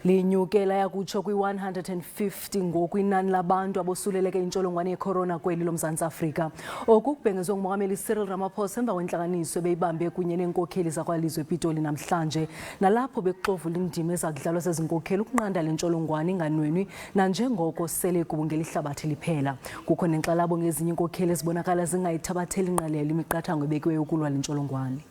Linyuke layakutsho kwi-150 ngoku inani labantu abosuleleke intsholongwane yeCorona kweli loMzantsi Afrika. Oku kubhengezwe ngumongameli Cyril Ramaphosa emva kwentlanganiso ebeyibambe kunye neenkokheli zakwalizwi ePitoli namhlanje, nalapho bekuxovulwa indima ezakudlalwa zezinkokheli ukunqanda le ntsholongwane inganwenwi nanjengoko sele igubungela ihlabathi liphela. Kukho nenkxalabo ngezinye iinkokheli ezibonakala zingayithabatheli-ngqalelo imiqathango ebekiweyo ukulwa le ntsholongwane.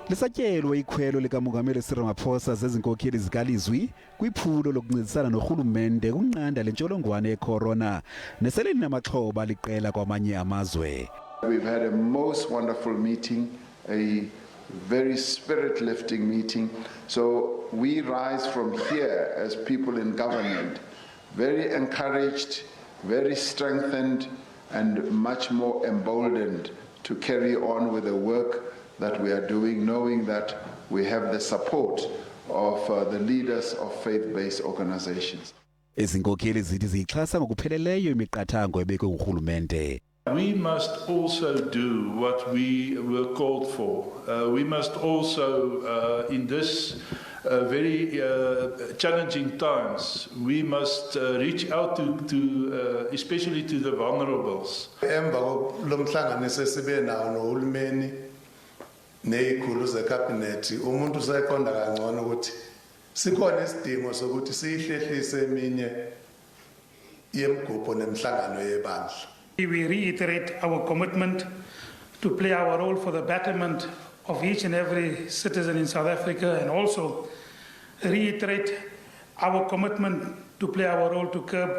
Lisatyelwe ikhwelo likamongameli Cyril Ramaphosa zezinkokheli zikalizwi kwiphulo lokuncedisana norhulumente ukunqanda le ntsholongwane yeCorona nesele linamaxhoba liqela kwamanye amazwe. We've had a most wonderful meeting, a very spirit-lifting meeting. So we rise from here as people in government, very encouraged, very strengthened, and much more emboldened to carry on with the work that we are doing, knowing that we have the support of the leaders of faith-based organizations. Izinkokheli zithi ziyixhasa ngokupheleleyo imiqathango ebekwe ngurhulumente. We must also do what we were called for. We must also, in this very challenging times, we must reach out to especially to the vulnerables. Emva kwentlanganiso esibe nawo nohulumeni nezikhulu zecabinet, umuntu useqonda kangcono ukuthi sikhona isidingo sokuthi sihlehlise eminye yemigubho nemhlangano yebandla. We reiterate our commitment to play our role for the betterment of each and every citizen in South Africa, and also reiterate our commitment to play our role to curb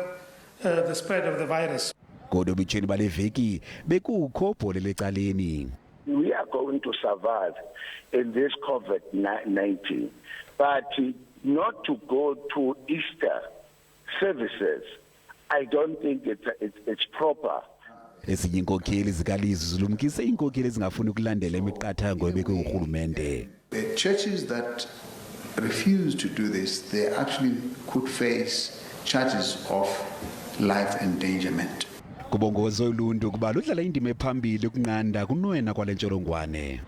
the spread of the virus. We are going to survive in this COVID-19, but not to go to Easter services, I don't think it's proper. Ezinye iinkokheli zikalizwi zilumkise iinkokheli ezingafuni ukulandela imiqathango ebekwe ngurhulumente. The churches that refuse to do this, they actually could face charges of life endangerment. Kubongozwe uluntu kuba ludlala indima ephambili ukunqanda kunwena kwale ntsholongwane.